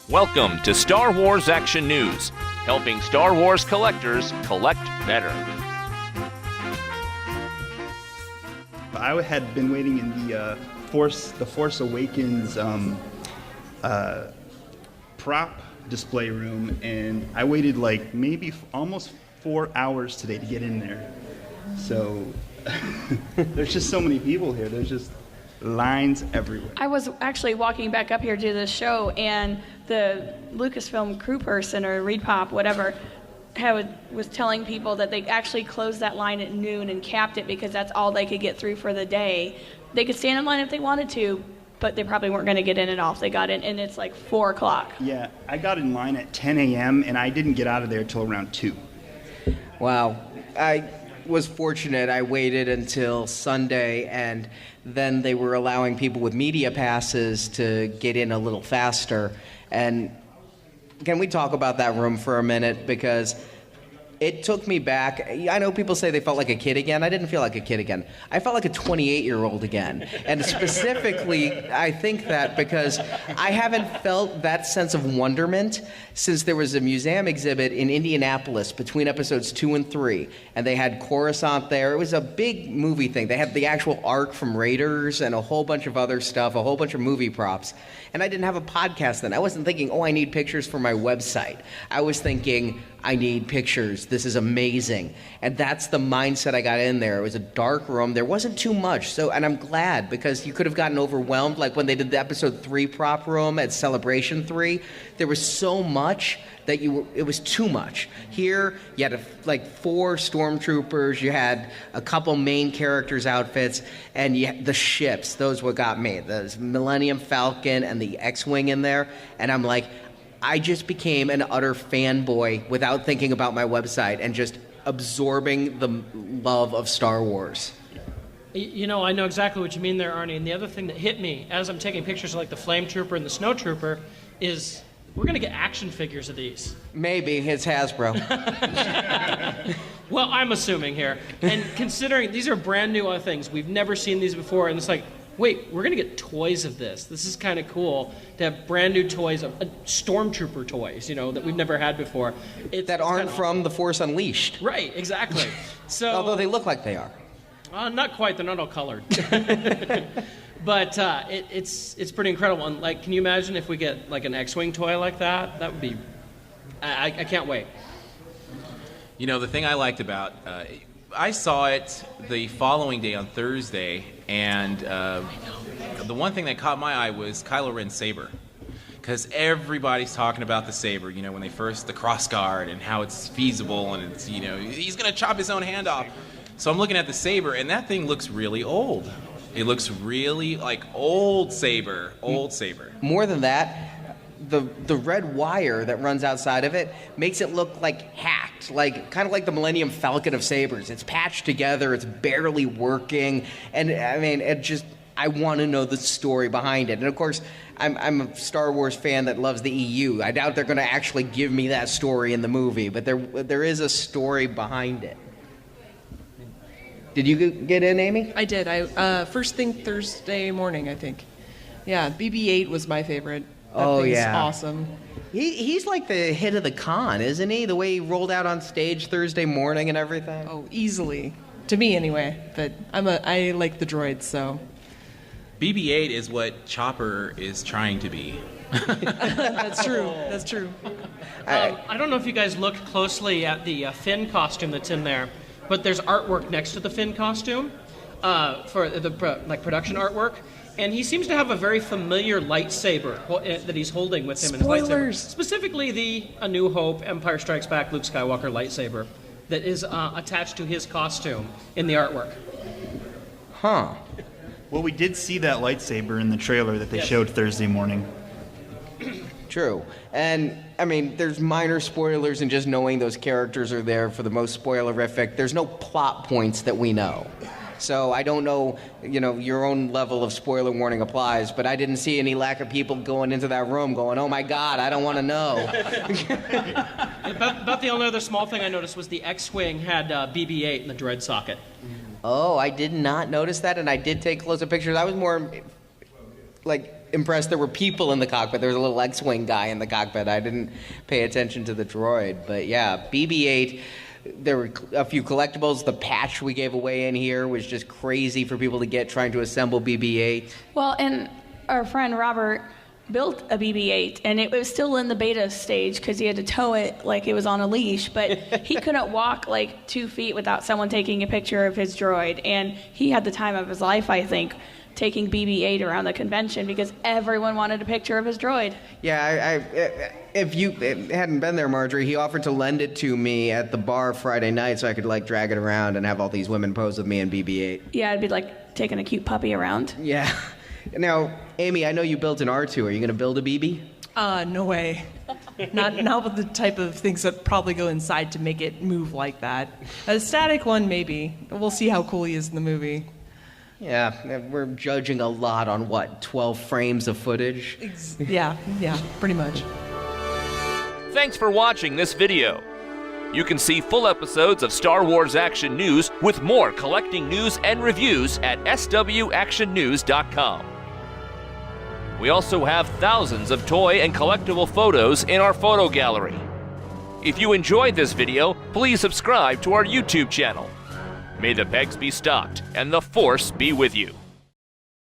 Welcome to Star Wars Action News, helping Star Wars collectors collect better. I had been waiting in the Force Awakens prop display room, and I waited like maybe almost 4 hours today to get in there. So there's just so many people here. There's just lines everywhere. I was actually walking back up here to this show, and the Lucasfilm crew person, or Reed Pop, whatever, was telling people that they actually closed that line at noon and capped it because that's all they could get through for the day. They could stand in line if they wanted to, but they probably weren't going to get in at all if they got in, and it's like 4 o'clock. Yeah, I got in line at 10 a.m., and I didn't get out of there till around 2. Wow. I was fortunate. I waited until Sunday, and then they were allowing people with media passes to get in a little faster. And can we talk about that room for a minute? Because it took me back. I know people say they felt like a kid again. I didn't feel like a kid again. I felt like a 28-year-old again. And specifically, I think that because I haven't felt that sense of wonderment since there was a museum exhibit in Indianapolis between episodes 2 and 3. And they had Coruscant there. It was a big movie thing. They had the actual Ark from Raiders and a whole bunch of other stuff, a whole bunch of movie props. And I didn't have a podcast then. I wasn't thinking, I need pictures for my website. I was thinking, I need pictures. This is amazing. And that's the mindset I got in there. It was a dark room. There wasn't too much. And I'm glad, because you could have gotten overwhelmed. Like when they did the episode 3 prop room at Celebration 3, there was so much that it was too much. Here, you had like 4 stormtroopers, you had a couple main characters' outfits, and the ships. Those what got me. The Millennium Falcon and the X-Wing in there. And I'm like, I just became an utter fanboy without thinking about my website and just absorbing the love of Star Wars. You know, I know exactly what you mean there, Arnie. And the other thing that hit me as I'm taking pictures of like the Flame Trooper and the Snow Trooper is we're going to get action figures of these. Maybe. It's Hasbro. Well, I'm assuming here. And considering these are brand new things, we've never seen these before, and it's like, wait, we're going to get toys of this. This is kind of cool to have brand new toys, of Stormtrooper toys, that we've never had before. That aren't from The Force Unleashed. Right, exactly. So, although they look like they are. Not quite. They're not all colored. But it's pretty incredible. And like, can you imagine if we get like an X-Wing toy like that? That would be... I can't wait. The thing I liked about... I saw it the following day on Thursday, and the one thing that caught my eye was Kylo Ren's saber. Because everybody's talking about the saber, when they first, the cross guard, and how it's feasible, and it's, he's going to chop his own hand off. So I'm looking at the saber, and that thing looks really old. It looks really like old saber. More than that, the red wire that runs outside of it makes it look like hacked, kind of like the Millennium Falcon of sabers. It's patched together, it's barely working, and I mean, I want to know the story behind it. And of course, I'm a Star Wars fan that loves the EU. I doubt they're going to actually give me that story in the movie, but there is a story behind it. Did you get in, Amy? I did. First thing Thursday morning, I think. Yeah, BB-8 was my favorite. That thing's awesome. He's like the hit of the con, isn't he? The way he rolled out on stage Thursday morning and everything. Oh, easily. To me, anyway. But I like the droids, so. BB-8 is what Chopper is trying to be. That's true. That's true. I don't know if you guys looked closely at the Finn costume that's in there, but there's artwork next to the Finn costume for the production artwork. And he seems to have a very familiar lightsaber that he's holding with him in his lightsaber. Specifically the A New Hope, Empire Strikes Back, Luke Skywalker lightsaber that is attached to his costume in the artwork. Huh. Well, we did see that lightsaber in the trailer that they showed Thursday morning. True. And, I mean, there's minor spoilers in just knowing those characters are there for the most spoilerific. There's no plot points that we know. So I don't know, your own level of spoiler warning applies, but I didn't see any lack of people going into that room going, oh my God, I don't want to know. About the only other small thing I noticed was the X-Wing had BB-8 in the droid socket. Oh, I did not notice that, and I did take closer pictures. I was more, impressed there were people in the cockpit. There was a little X-Wing guy in the cockpit. I didn't pay attention to the droid. But yeah, BB-8, there were a few collectibles. The patch we gave away in here was just crazy for people to get trying to assemble BB-8. Well, and our friend Robert built a BB-8, and it was still in the beta stage because he had to tow it like it was on a leash, but he couldn't walk like 2 feet without someone taking a picture of his droid, and he had the time of his life, I think, taking BB-8 around the convention because everyone wanted a picture of his droid. Yeah, if you hadn't been there, Marjorie, he offered to lend it to me at the bar Friday night so I could like drag it around and have all these women pose with me in BB-8. Yeah, it'd be like taking a cute puppy around. Yeah. Now, Amy, I know you built an R2. Are you going to build a BB? No way. Not with the type of things that probably go inside to make it move like that. A static one, maybe. We'll see how cool he is in the movie. Yeah, we're judging a lot on, 12 frames of footage? Yeah, pretty much. Thanks for watching this video. You can see full episodes of Star Wars Action News with more collecting news and reviews at swactionnews.com. We also have thousands of toy and collectible photos in our photo gallery. If you enjoyed this video, please subscribe to our YouTube channel. May the pegs be stocked and the Force be with you.